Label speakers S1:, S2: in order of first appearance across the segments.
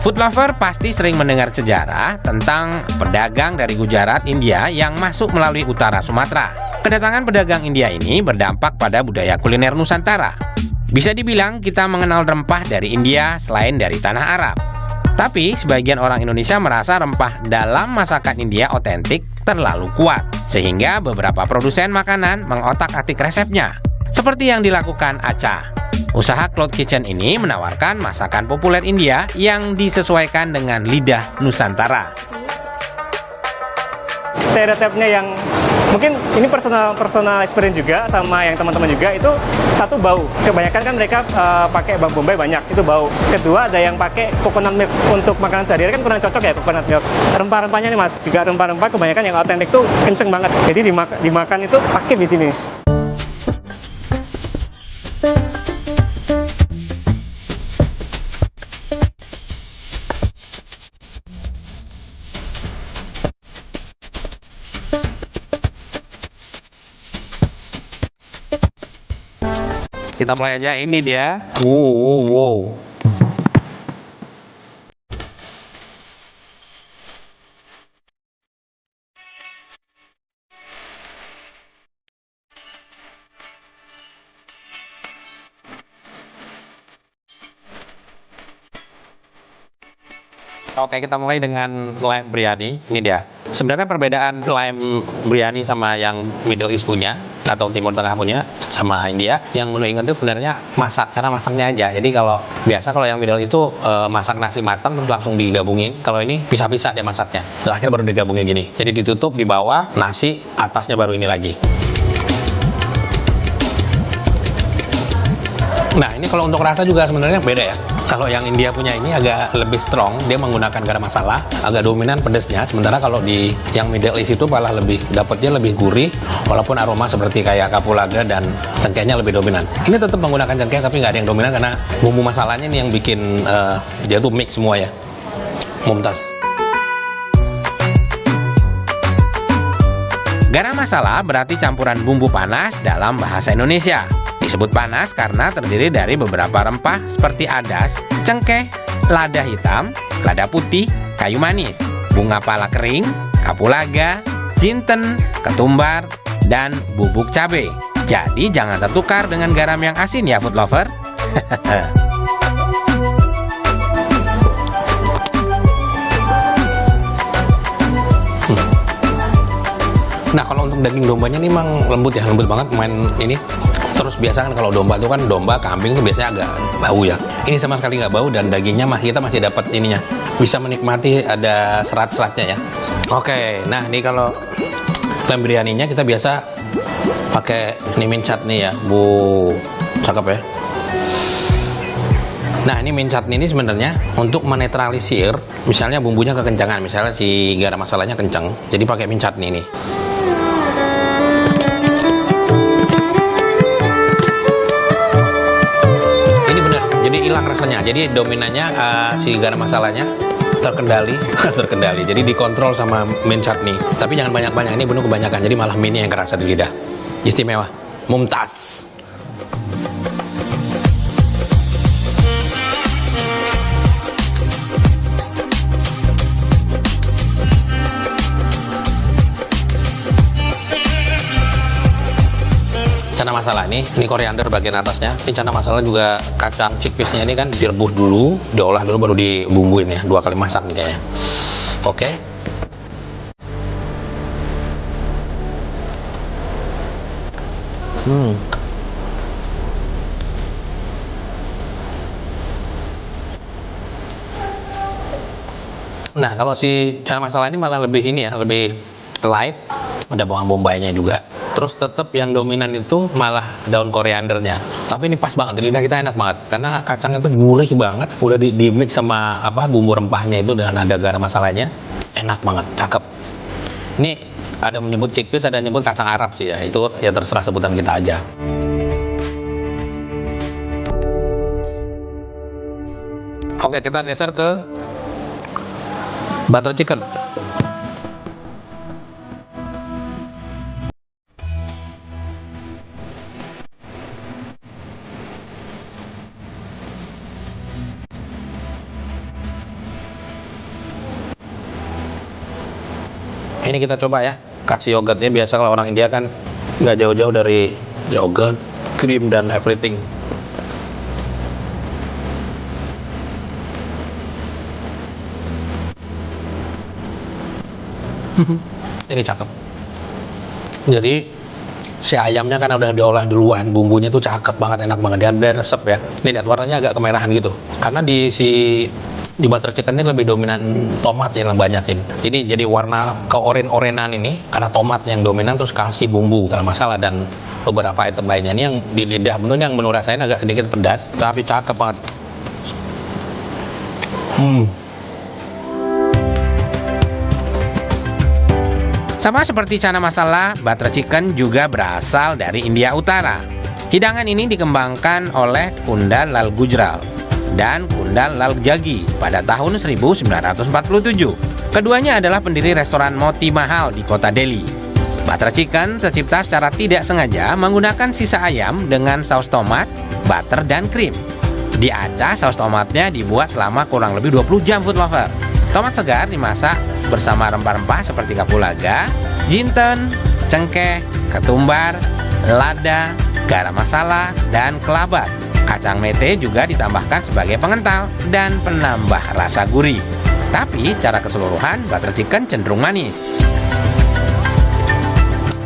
S1: Food lover pasti sering mendengar sejarah tentang pedagang dari Gujarat, India yang masuk melalui utara Sumatera. Kedatangan pedagang India ini berdampak pada budaya kuliner Nusantara. Bisa dibilang kita mengenal rempah dari India selain dari tanah Arab. Tapi sebagian orang Indonesia merasa rempah dalam masakan India otentik terlalu kuat, sehingga beberapa produsen makanan mengotak-atik resepnya, seperti yang dilakukan Acha. Usaha Cloud Kitchen ini menawarkan masakan populer India yang disesuaikan dengan lidah Nusantara.
S2: Stereotipnya yang mungkin ini personal experience juga sama yang teman-teman juga, itu satu, bau. Kebanyakan kan mereka pakai bawang bombay banyak, itu bau. Kedua, ada yang pakai coconut milk untuk makanan sehari-hari, kan kurang cocok ya coconut milk. Rempah-rempahnya nih Mas, juga rempah-rempah kebanyakan yang otentik tuh kenceng banget. Jadi dimakan itu sakit di sini.
S3: Kita mulai aja, ini dia. Wow. Oke, kita mulai dengan lime biryani. Ini dia. Sebenarnya perbedaan lime biryani sama yang Middle East punya atau Timur Tengah punya sama India, yang menurut Ingat itu sebenarnya cara masaknya aja. Jadi kalau yang Middle East itu masak nasi matang terus langsung digabungin. Kalau ini pisah-pisah dia masaknya. Terakhir baru digabungin gini. Jadi ditutup di bawah, nasi atasnya baru ini lagi. Nah, ini kalau untuk rasa juga sebenarnya beda ya. Kalau yang India punya ini agak lebih strong, dia menggunakan garam masala, agak dominan pedesnya. Sementara kalau di yang Middle East itu malah dapatnya lebih gurih, walaupun aroma seperti kayak kapulaga dan cengkehnya lebih dominan. Ini tetap menggunakan cengkeh tapi nggak ada yang dominan karena bumbu masalahnya ini yang bikin dia tuh mix semua ya. Mumtaz.
S1: Garam masala berarti campuran bumbu panas dalam bahasa Indonesia. Disebut panas karena terdiri dari beberapa rempah seperti adas, cengkeh, lada hitam, lada putih, kayu manis, bunga pala kering, kapulaga, jinten, ketumbar, dan bubuk cabai. Jadi jangan tertukar dengan garam yang asin ya food lover.
S3: Nah, kalau untuk daging dombanya ini memang lembut banget main ini. Terus biasa kan kalau domba itu kan kambing itu biasanya agak bau ya. Ini sama sekali nggak bau dan dagingnya kita masih dapat ininya. Bisa menikmati ada serat-seratnya ya. Oke, nah ini kalau lem biryaninya kita biasa pakai ini mint chutney ya. Cakep ya. Nah, ini mint chutney ini sebenarnya untuk menetralisir misalnya bumbunya kekencangan, misalnya si garam masalahnya kencang. Jadi pakai mint chutney ini. Jadi hilang rasanya. Jadi dominannya si garam masalahnya terkendali. Jadi dikontrol sama mint chutney. Tapi jangan banyak-banyak, ini penuh kebanyakan. Jadi malah mintnya yang kerasa di lidah. Istimewa. Mumtaz. Chana masala ini koriander bagian atasnya. Ini chana masala juga kacang chickpeas-nya ini kan direbus dulu, diolah dulu baru dibumbuin ya. 2 kali masak nih kayaknya. Oke. Nah, kalau si chana masala ini malah lebih lebih light. Ada bawang bombaynya juga. Terus tetap yang dominan itu malah daun koriandernya. Tapi ini pas banget, di lidah kita enak banget. Karena kacangnya itu gurih banget. Udah di mix sama bumbu rempahnya itu dengan ada garam masalahnya. Enak banget, cakep. Ini ada menyebut chickpeas, ada menyebut kacang Arab sih ya. Itu ya terserah sebutan kita aja. Oke, kita geser ke butter chicken. Ini kita coba ya, kasih yogurtnya. Biasa kalau orang India kan nggak jauh-jauh dari yogurt, krim dan everything. Ini cakep. Jadi si ayamnya kan udah diolah duluan, bumbunya tuh cakep banget, enak banget. Dia ada resep ya. Ini lihat warnanya agak kemerahan gitu. Karena di butter chicken ini lebih dominan tomat yang banyakin. Ini jadi warna keoren-orenan ini karena tomat yang dominan, terus kasih bumbu dalam masalah dan beberapa item lainnya. Ini yang di lidah bener yang menurut saya agak sedikit pedas, tapi cakep banget.
S1: Sama seperti Chana masala, butter chicken juga berasal dari India Utara. Hidangan ini dikembangkan oleh Kundal Lal Gujral dan Kundal Lal Jagi pada tahun 1947. Keduanya adalah pendiri restoran Moti Mahal di kota Delhi. Butter chicken tercipta secara tidak sengaja menggunakan sisa ayam dengan saus tomat, butter, dan krim. Di Aceh, saus tomatnya dibuat selama kurang lebih 20 jam, food lover. Tomat segar dimasak bersama rempah-rempah seperti kapulaga, jinten, cengkeh, ketumbar, lada, garam masala, dan kelabat. Kacang mete juga ditambahkan sebagai pengental dan penambah rasa gurih. Tapi secara keseluruhan butter chicken cenderung manis.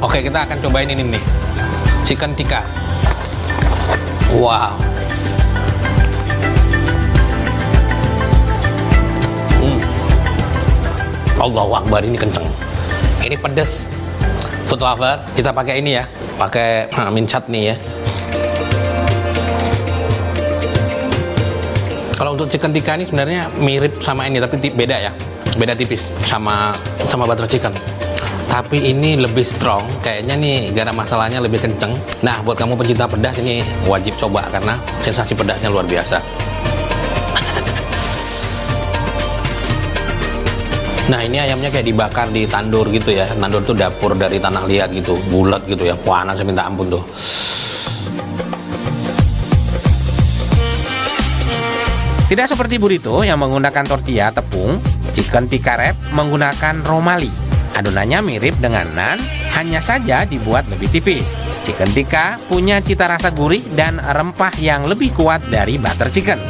S3: Oke, kita akan cobain ini nih, chicken tikka. Wow. Allahu Akbar, ini kenceng. Ini pedes. Food lover, kita pakai ini ya, pakai mint chutney ya. Kalau untuk chicken tikka ini sebenarnya mirip sama ini, tapi beda ya, beda tipis sama butter chicken. Tapi ini lebih strong, kayaknya nih garam masalahnya lebih kenceng. Nah, buat kamu pencinta pedas ini wajib coba karena sensasi pedasnya luar biasa. Nah, ini ayamnya kayak dibakar di tandur gitu ya. Tandur tuh dapur dari tanah liat gitu, bulat gitu ya, panas minta ampun tuh.
S1: Tidak seperti burrito yang menggunakan tortilla tepung, chicken tikka wrap menggunakan romali. Adonannya mirip dengan naan, hanya saja dibuat lebih tipis. Chicken tikka punya cita rasa gurih dan rempah yang lebih kuat dari butter chicken.